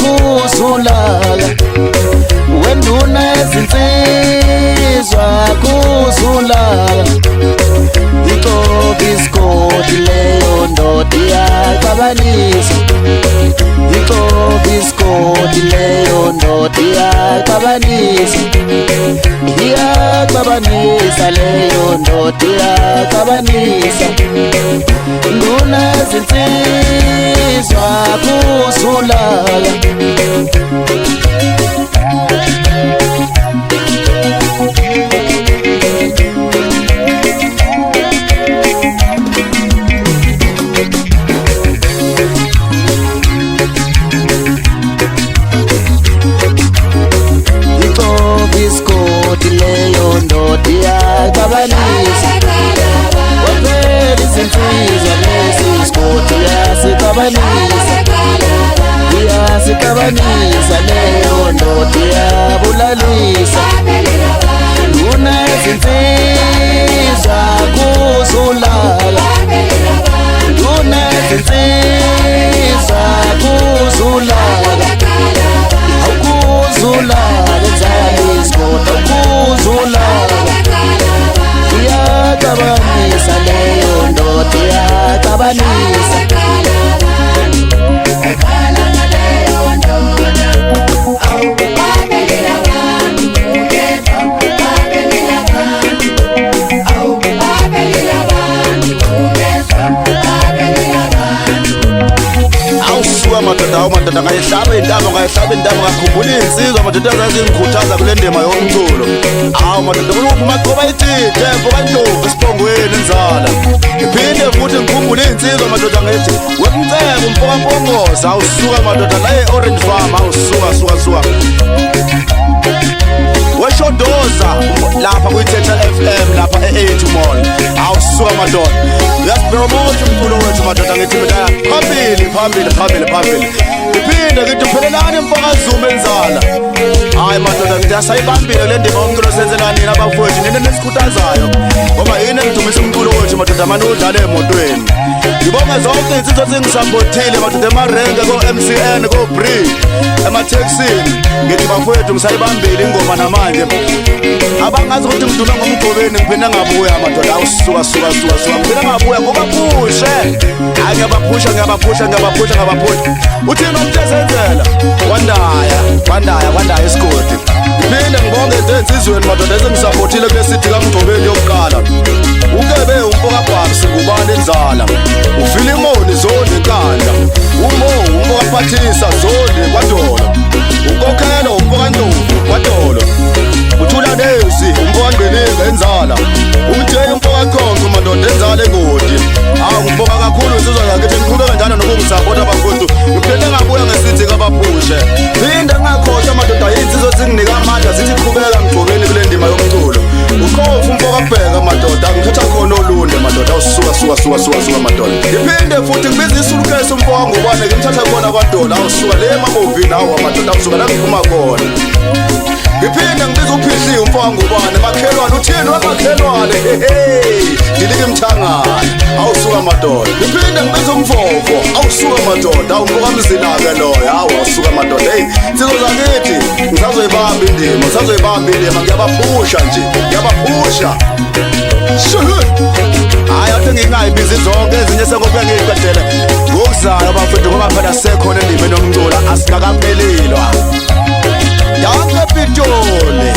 kuzulaka wenduna ezinsizwa kuzulaka iqobiskoti leyo ndoda iyaxabanisa iqobiskoti leyo ndoda iyaxabanisa iyaxabanisa leyo ndoda iyaxabanisa nduna ezinsizwa kuzulaka iqobiskoti leyo ndoda iyaxabanisa waphela izinsizwa lesi isikoti iyasixabanisa leyo ndoda iyabulalisa nduna ezinsizwa kuzulala nduna ezinsizwa kuzulala awukuzulala enzala isikoti awukuzulala iyaxabanisa leyo ndoda iyaxabanisa madoda ngayihlaba indaba ngakhumbula insizwa madoda azazingikhuthaza kule ndima yomculo madoda kuluphi maqoba itithe mfokandlovu esiphongweni inzala iphinde futhi ngikhumbula insizwa madoda ngithi wemcebo mfokampongoza awusuka madoda la e-Orange Farm awusuka weshodoza lapha kwi-Thetha FM lapha e-A2 Mall awusuka madoda uyasipromote umculo wethu madoda ngithi mina phambili iphinde ngithi uphelelani mfokazuma enzala hayi madoda ngithi asayibambile le ndima umculo senzela nina abafowethu nina nesikhuthazayo ngoba yini engidumisa umculo wethu madoda manje udlala emotweni ngibonga zonke insizwa zingisapothile madoda emarenke ko-MCN ko-Bree emathekisini ngithi bafowethu ngisayibambile ingoma namanje abangazi ukuthi ngiduma ngomgqobeni ngiphinde ngabuya madoda awusuka ngiphinde ngabuya ngoba pushe hayi ngiyabapusha uthini umuntu esenzela kwandaya isigodi ngiphinde ngibonge ensizweni madoda ezengisapothile kule sithi kamgqobeni yokuqala ukebe umfokabhaki singubani enzala ufilimoni zoni nkanda umfokaphathisa zoni kwadolo ukokhelo umfokandlovu kwadolo uthula nesi umfokangqilinga enzala umtheyi umfokakhonco madoda enzala engodi ngibonga kakhulu insizwa ngakithi ngiqhubeka njalo nokungisapota abafowethu ngiphinde ngabuya ngesithi kabaphushe phinde ngakhohlwa madoda insizwa zinginika amandla zithi qhubeka mgqobeni kule ndima yomculo uqofu umfokabheka madoda ngithatha khona olunde madoda awusuka madoda ngiphinde futhi ngibiza isulukesi umfokangubane ngimthatha khona kwadola awusuka le emabovini awa madoda awusuka la ngiphuma khona ngiphinde ngibiza uphihliwe umfokangubane makhelwane uthini wamakhelwane dilike mthangane awusuka madoda ngiphinde ngibiza umfofo awusuka madoda awumfokamzila-ke loyo awusuka madoda insizwa zakithi ngisazoyibamba indima ngiyabaphusha hayi athi ngingayibizi zonke ezinye sengokuya ngiyiqedele ngokuzayo abafethu ngoba phela sekhona endimeni yomculo asikakaphelelwa yonke pitoli